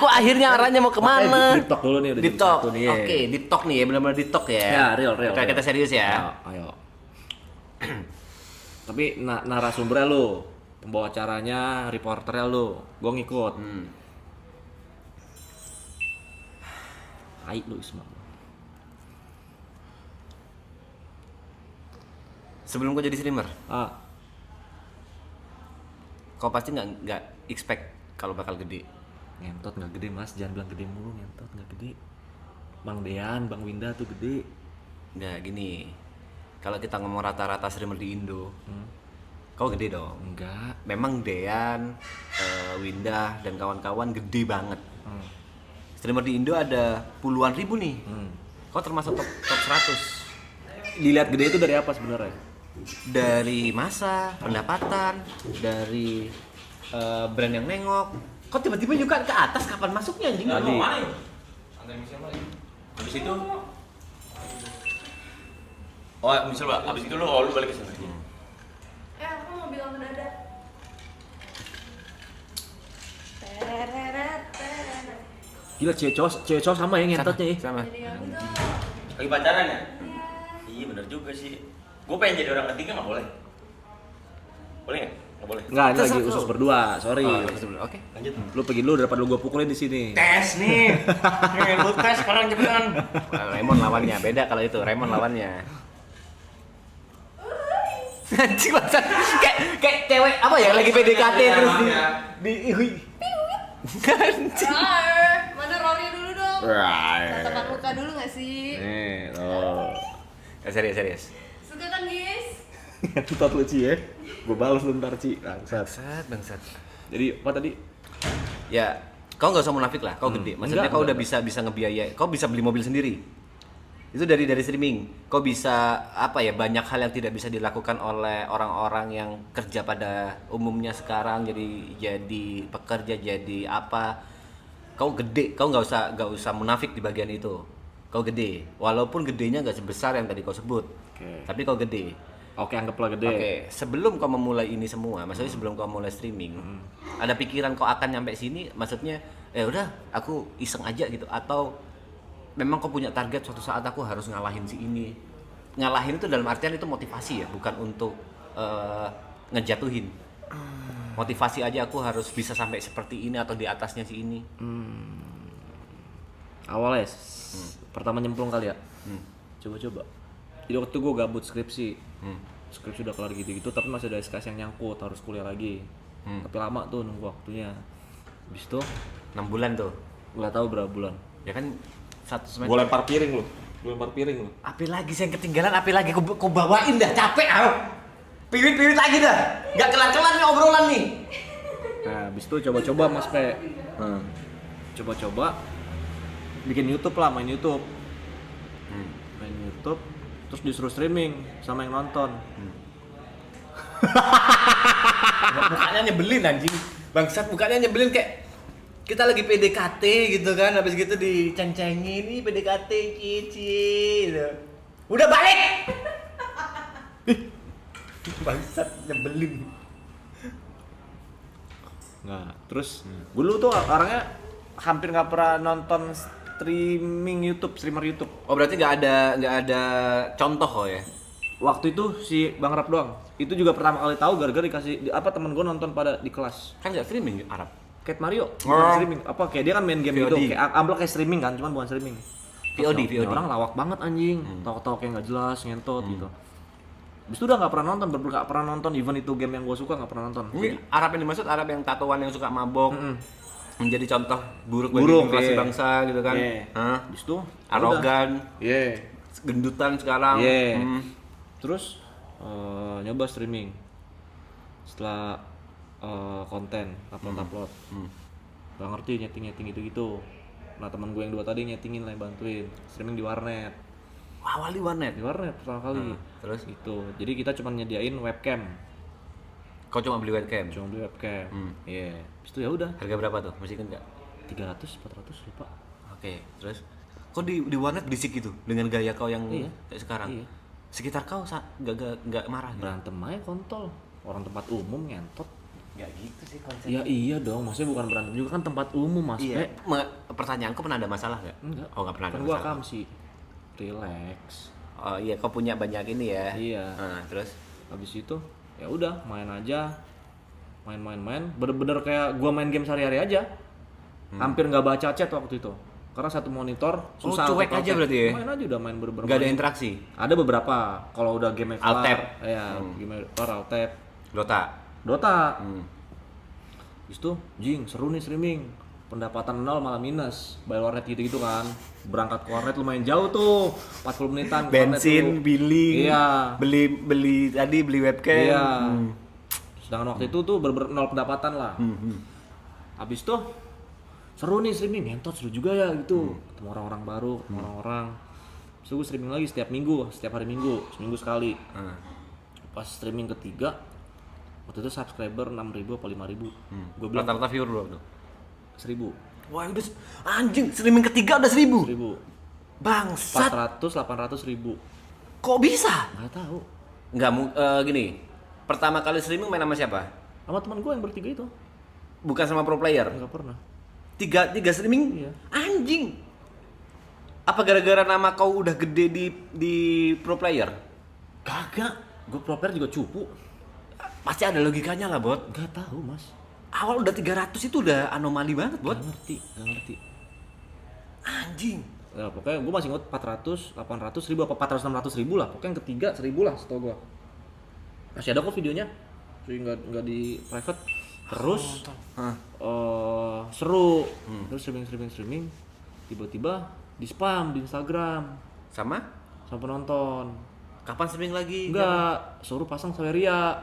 aku akhirnya arahnya mau kemana? Deep talk dulu nih, udah Deep jam talk. satu nih. Oke, deep talk nih ya, benar-benar deep talk ya. Ya, real. Kita serius ya. Ayo. Tapi narasumbernya lu, pembawa acaranya, reporternya lu, gua ngikut. Hai lu Isma. Sebelum kau jadi streamer, Ah, kau pasti nggak expect kalau bakal gede. ngentot nggak gede mas, jangan bilang gede mulu, ngentot nggak gede. Bang Dean, Bang Winda tuh gede. Nggak gini. Kalau kita ngomong rata-rata streamer di Indo, kau gede dong. Enggak. Memang Dean, Winda dan kawan-kawan gede banget. Streamer di Indo ada puluhan ribu nih. Kau termasuk top 100. Dilihat gede itu dari apa sebenarnya? Dari masa, pendapatan, dari brand yang nengok. Kok tiba-tiba juga ke atas, kapan masuknya anjing? Tadi. Habis itu misal habis itu lu balik ke sini. Aku mau bilang ke Dada. Tereret. Gila cewek cowok sama ya ngentotnya ya. Sama. Jadi kamu tuh. Lagi pacaran ya? Iya. Iya benar juga sih. Gue pengen jadi orang ketiga nggak boleh. Boleh nggak? Nggak boleh. Enggak, ini Terserah lagi lu. usus berdua, sorry. Oke. Lanjut. Lu pergi dulu daripada lu gua pukulin di sini. Tes nih. Nih lu tes sekarang cepetan. Raymond lawannya, beda kalau itu. Raymond lawannya. Anjing banget. Kayak cewek apa ya lagi PDKT terus di Anjing. Mana Rory dulu dong? Tatap muka dulu nggak sih? Nih, tuh. Serius. Suka kan guys? Ngentot lu Ci ya. Gua balas lu ntar Ci. Bangsat. Jadi apa tadi? Ya, kau nggak usah munafik lah. Kau gede. Maksudnya Enggak, kau udah enggak. bisa ngebiayai. Kau bisa beli mobil sendiri. Itu dari streaming. Kau bisa apa ya, banyak hal yang tidak bisa dilakukan oleh orang-orang yang kerja pada umumnya sekarang, jadi pekerja, jadi apa. Kau gede, kau nggak usah munafik di bagian itu. Kau gede, walaupun gedenya nggak sebesar yang tadi kau sebut. Oke. Tapi kau gede. Oke, anggaplah gede. Oke, sebelum kau memulai ini semua, maksudnya sebelum kau mulai streaming, ada pikiran kau akan nyampe sini, maksudnya udah aku iseng aja gitu, atau memang kau punya target suatu saat aku harus ngalahin si ini. Ngalahin itu dalam artian itu motivasi ya, bukan untuk ngejatuhin. Motivasi aja aku harus bisa sampai seperti ini atau di atasnya si ini. Awalnya pertama nyemplung kali ya. Coba-coba. Jadi waktu gue gabut skripsi. Skripsi udah kelar gitu-gitu tapi masih ada SKS yang nyangkut, harus kuliah lagi. Tapi lama tuh nunggu waktunya. Habis itu 6 bulan tuh. nggak tahu berapa bulan. Ya kan satu semester. Gue lempar piring lu. Api lagi sih yang ketinggalan, api lagi kau bawain dah, capek aku. Piwit lagi dah. Nggak kelar-kelar nih obrolan nih. Nah, habis itu coba-coba Mas Pe. Coba-coba bikin YouTube lah, main YouTube. Main YouTube terus disuruh streaming sama yang nonton. Mukanya nyebelin anjing. Bangsat, mukanya nyebelin kayak kita lagi PDKT gitu kan, habis gitu diceng-cengin, nih PDKT cici gitu. Udah balik. Bangsat, nyebelin. Nah, terus dulu tuh orangnya hampir nggak pernah nonton streamer YouTube. Oh, berarti nggak ada contoh ya? Waktu itu si Bang Rap doang. Itu juga pertama kali tahu gara-gara dikasih temen gue nonton pada di kelas. Kan nggak streaming Arab. Cat Mario, bukan streaming. Apa kayak dia kan main game VOD. gitu, kayak amplop kayak streaming kan, cuman bukan streaming. VOD. Orang lawak banget anjing, tahu-tahu kayak nggak jelas, ngentot gitu. Habis itu udah nggak pernah nonton, bener nggak pernah nonton. Even itu game yang gue suka nggak pernah nonton. Ini Arab yang dimaksud Arab yang tatoan yang suka mabok. Menjadi contoh buruk bagi Buruk, generasi iya. bangsa gitu kan. Iya. Hah? Habis itu Arogan, Iya. gendutan sekarang. Iya. Terus nyoba streaming. Setelah konten upload. Gak ngerti nyeting gitu. Nah teman gue yang dua tadi nyetingin lah, bantuin streaming di warnet. Awal di warnet. Di warnet pertama kali. Terus Itu. Jadi kita cuma nyediain webcam. kau cuma beli webcam. Cuma beli webcam. Iya. Habis itu ya udah. Harga berapa tuh? Masih ingat nggak? 300, 400 lupa. Oke, terus kok di warnet berisik gitu dengan gaya kau yang Iya. kayak sekarang? Iya. Sekitar kau nggak marah gitu? Berantem aja kontol. Orang tempat umum ngentot. Gak gitu sih konsep. Ya iya dong, maksudnya bukan berantem juga kan tempat umum mas. Iya. Pertanyaanku pernah ada masalah nggak? Enggak. Oh nggak pernah ada Kan gua masalah. kam sih. Relax. Oh iya, kau punya banyak ini ya. Iya. Nah, terus Habis itu ya udah main aja. Main. Bener-bener kayak gua main game sehari-hari aja. Hampir nggak baca chat waktu itu. Karena satu monitor susah. cuek untuk aja alt-tab. berarti ya? Main aja udah main bener-bener. nggak ada main. interaksi. Ada beberapa. Kalau udah game Alt-tab. Ya, game alt-tab. Dota. Dota. Habis itu, jing, seru nih streaming. Pendapatan 0 malah minus. Bayar warnet gitu-gitu kan. Berangkat ke warnet lumayan jauh tuh. 40 menitan ke warnet Bensin, tuh. billing, Iya. beli webcam. Iya. Sedangkan waktu itu tuh bener-bener 0 pendapatan lah. Habis itu seru nih streaming, ngentot seru juga ya gitu. Ketemu orang-orang baru, ketemu orang-orang. Terus gue streaming lagi setiap minggu, setiap hari minggu, seminggu sekali. Pas streaming ketiga, waktu itu subscriber 6.000 apa 5.000. Gue bilang Rata-rata viewer berapa tuh? 1.000. Wah udah anjing, streaming ketiga udah 1.000. 1.000. Bangsat. 400, 800 ribu. Kok bisa? Nggak tahu. Nggak gini. Pertama kali streaming main sama siapa? Sama teman gue yang bertiga itu. Bukan sama pro player. Nggak pernah. Tiga streaming? Iya. Anjing. Apa gara-gara nama kau udah gede di pro player? Kagak. Gue pro player juga cupu. Pasti ada logikanya lah, Bot. Nggak tahu mas. Awal udah 300 itu udah anomali banget, Bot. Nggak ngerti. Anjing. Ya, pokoknya gue masih inget 400, 800 ribu apa 400, 600 ribu lah. Pokoknya yang ketiga 1.000 lah setahu gue. Masih ada kok videonya. Jadi nggak di private. Terus seru. Terus streaming. Tiba-tiba di spam di Instagram Sama? sama penonton. Kapan streaming lagi? Enggak, suruh pasang Saweria.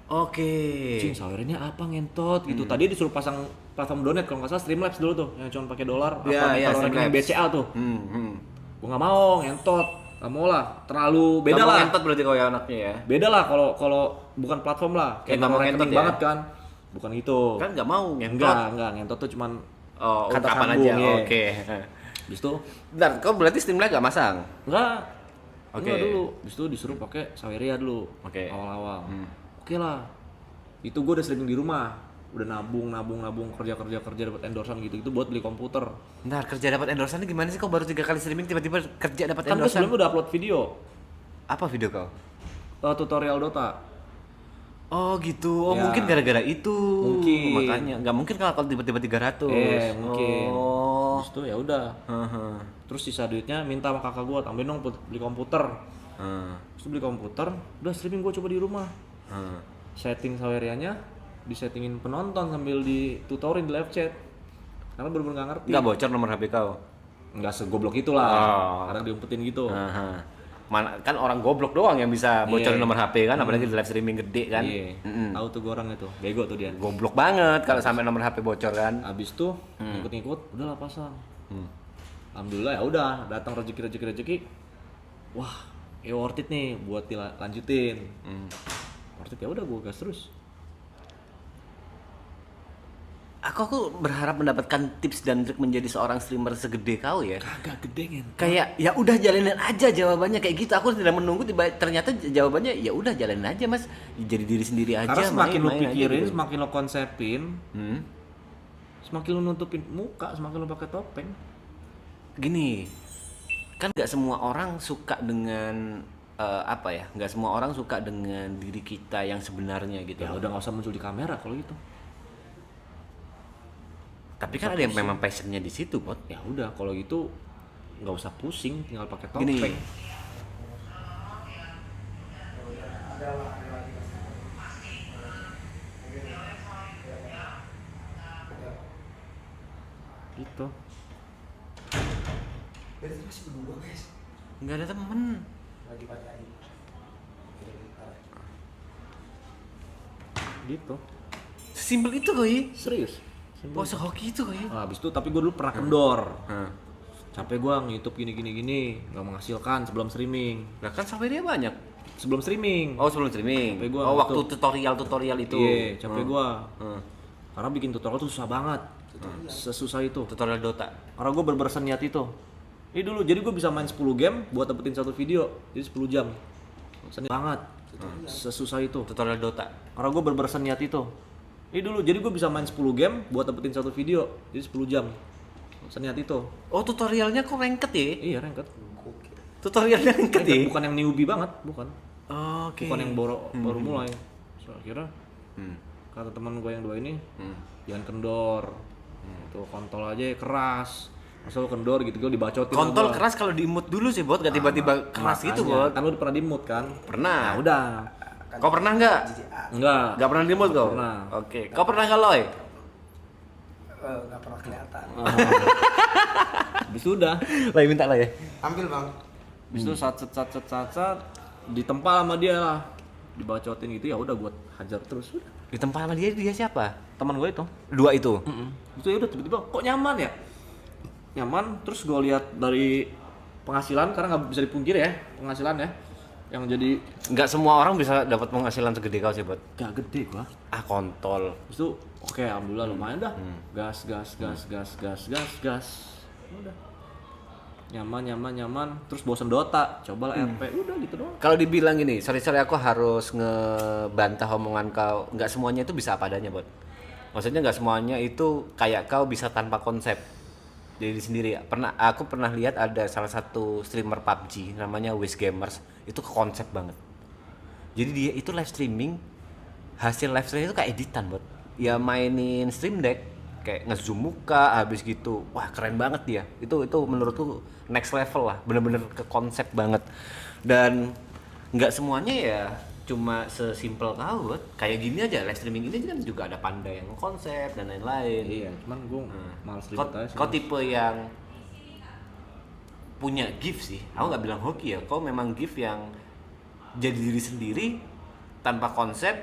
Oke. Cing, Sawerianya apa ngentot gitu. Tadi disuruh pasang platform donate kalau nggak salah Streamlabs dulu tuh yang cuma pakai dolar. Iya, apa iya, kalau rekening Streamlabs. BCA tuh. Gua nggak mau ngentot. Nggak mau lah, terlalu beda Nggak mau lah. ngentot berarti kau ya anaknya ya? Beda lah kalau bukan platform lah. Kayak Kayak nggak mau rekening ngentot ya? banget kan. Bukan gitu. Kan nggak mau ngentot. Enggak, ngentot tuh cuman Oh, kata ungkapan sambung, aja. ya. Oke. Habis itu Bentar, kau berarti Streamlabs gak masang? enggak. Oke. Enggak dulu. Habis itu disuruh pakai Saweria dulu. Oke. Awal-awal. Oke lah. Itu gue udah streaming di rumah. Udah nabung kerja dapat endorsean gitu buat beli komputer. Bentar, kerja dapat endorsean gimana sih? Kau baru 3 kali streaming tiba-tiba kerja dapat Kan gue endorsean? sebelumnya udah upload video Apa video kau? tutorial Dota. Oh gitu, Ya. mungkin gara-gara itu. Mungkin. Makanya, nggak mungkin kalau tiba-tiba 300. Mungkin. Oh. Habis itu ya udah. Heeh. Terus sisa duitnya minta sama kakak gue, tambahin dong beli komputer. Heeh. Terus beli komputer, udah streaming gue coba di rumah. Heeh. Setting Sawerianya, disettingin penonton sambil ditutorin di live chat. Karena bener-bener nggak ngerti. Nggak bocor nomor HP kau? Nggak segoblok itulah. Oh. Karena diumpetin gitu. Aha. Mana kan orang goblok doang yang bisa bocorin Iya. nomor HP kan, apalagi di live streaming gede kan. Iya. Tahu tuh gue orang itu, bego tuh dia. Goblok banget kalau sampai nomor HP bocor kan. Abis tuh ngikut-ngikut, udahlah pasang. Alhamdulillah ya udah datang rezeki. Wah, worth it nih buat dilanjutin. Worth it ya udah gue gas terus. Aku berharap mendapatkan tips dan trik menjadi seorang streamer segede kau ya. Kagak gede kan. Kayak ya udah jalanin aja jawabannya kayak gitu. Aku tidak menunggu ternyata jawabannya ya udah jalanin aja Mas. Jadi diri sendiri aja. Karena semakin lu main aja pikirin, gitu. semakin lu konsepin, Hmm. semakin lu nutupin muka, semakin lu pakai topeng. Gini, kan nggak semua orang suka dengan apa ya? Nggak semua orang suka dengan diri kita yang sebenarnya gitu. Ya udah nggak usah muncul di kamera kalau gitu. Tapi kan ada yang memang passionnya di situ, Bot. Ya udah kalau gitu nggak usah pusing, tinggal pakai Gini. topeng. Gitu. Nggak ada temen. Gitu. Simpel itu koi. Serius. Pose hoki itu koi. Nah, habis itu tapi gue dulu pernah kendor. Hah. Capek gue nge-youtube gini, nggak menghasilkan sebelum streaming. Lah kan sampai dia banyak. Sebelum streaming. Oh sebelum streaming. Sampai gua Oh waktu tutup. tutorial itu. Iya, capek gue. Hmm. Karena bikin tutorial tuh susah banget. Sesusah itu. Tutorial Dota. Karena gue berbersen niat itu. Ini dulu, jadi gue bisa main 10 game buat dapetin satu video. Jadi 10 jam. Seniat banget. Sesusah itu. Tutorial Dota. Karena gue berbersen niat itu. Ini dulu, jadi gue bisa main 10 game buat dapetin satu video, jadi 10 jam. Seniat itu. Oh, tutorialnya kok ranked ya? Iya, ranked. Tutorialnya ranked ya? Bukan yang newbie banget, bukan. Oke. Bukan yang baru mulai. So, akhirnya Hmm. kata teman gue yang dua ini, Hmm. jangan kendor. Tuh kontol aja keras. Masa lu kendor gitu gue dibacotin. Kontol sama gua. keras kalau di mood dulu sih, Bot, gak tiba-tiba keras gitu, Makanya, Bot. Kan lu udah pernah di mood kan? Pernah. Nah, udah. Kau pernah nggak? Enggak. Nggak pernah di mood kau? Pernah. Oke. Kau pernah nggak, Loy? Nggak pernah kelihatan. Habis itu udah. Loy minta lah ya. Ambil bang. Habis itu sat ditempa sama dia lah. Dibacotin gitu ya udah buat hajar terus udah. Di tempat sama dia siapa? Teman gue itu. Dua itu. Itu ya udah tiba-tiba kok nyaman ya? Nyaman terus gue lihat dari penghasilan karena nggak bisa dipungkiri ya penghasilan ya. Yang jadi Nggak semua orang bisa dapat penghasilan segede kau sih, Bot. gak gede gua. Ah, kontol. Habis itu oke alhamdulillah lumayan dah. Gas. Udah. Nyaman. Terus bosen Dota, coba lah RP. Udah gitu doang. Kalau dibilang gini, sorry aku harus ngebantah omongan kau. Nggak semuanya itu bisa apa adanya, Bot. Maksudnya nggak semuanya itu kayak kau bisa tanpa konsep diri sendiri. Aku pernah lihat ada salah satu streamer PUBG namanya Wiz Gamers, itu ke konsep banget. Jadi dia itu live streaming, hasil live streaming itu kayak editan, Bot. Ya mainin Stream Deck, kayak ngezoom muka, habis gitu, wah keren banget dia. Itu menurutku next level lah, bener-bener ke konsep banget. Dan nggak semuanya ya cuma sesimpel kau, Bot. Kayak gini aja live streaming ini kan juga ada Panda yang konsep dan lain-lain. Iya, cuman gue males Kau, ribet aja sih. kau tipe yang punya gift sih. Aku nggak bilang hoki ya. Kau memang gift yang jadi diri sendiri tanpa konsep,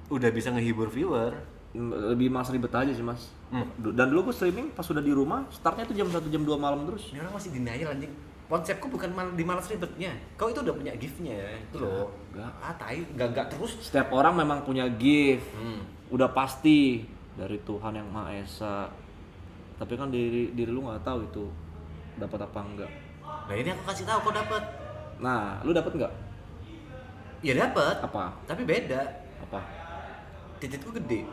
udah bisa ngehibur viewer. Lebih males ribet aja sih mas. Dan dulu gue streaming pas udah di rumah, startnya tuh jam 1 jam 2 malam terus. Ini orang masih denial anjing. Konsepku bukan di malas ribetnya. Kau itu udah punya giftnya ya. Itu loh. Enggak. Ah, tai, enggak terus. Setiap orang memang punya gift, udah pasti dari Tuhan yang Maha Esa. Tapi kan diri lu nggak tahu itu dapat apa enggak. Nah, ini aku kasih tahu kau dapat. Nah, lu dapat nggak? Ya dapat. Apa? Tapi beda. Apa? Titikku gede.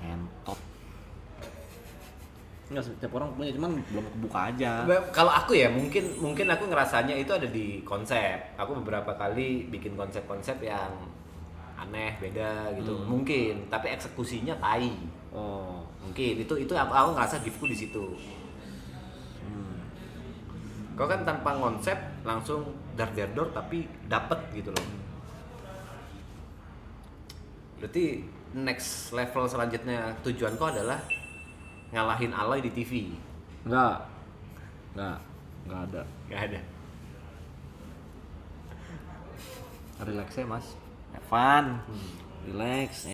Entot. Enggak, setiap orang punya, cuman belum kebuka aja. Kalau aku ya mungkin aku ngerasanya itu ada di konsep. Aku beberapa kali bikin konsep-konsep yang aneh, beda gitu. Mungkin, tapi eksekusinya tai. Oh, Mungkin itu aku ngerasa giftku di situ. Kau kan tanpa konsep langsung dar tapi dapet gitu loh. Berarti next level selanjutnya tujuan kau adalah ngalahin Aloy di TV. enggak ada. Gak ada. Relax ya mas, have fun, relax.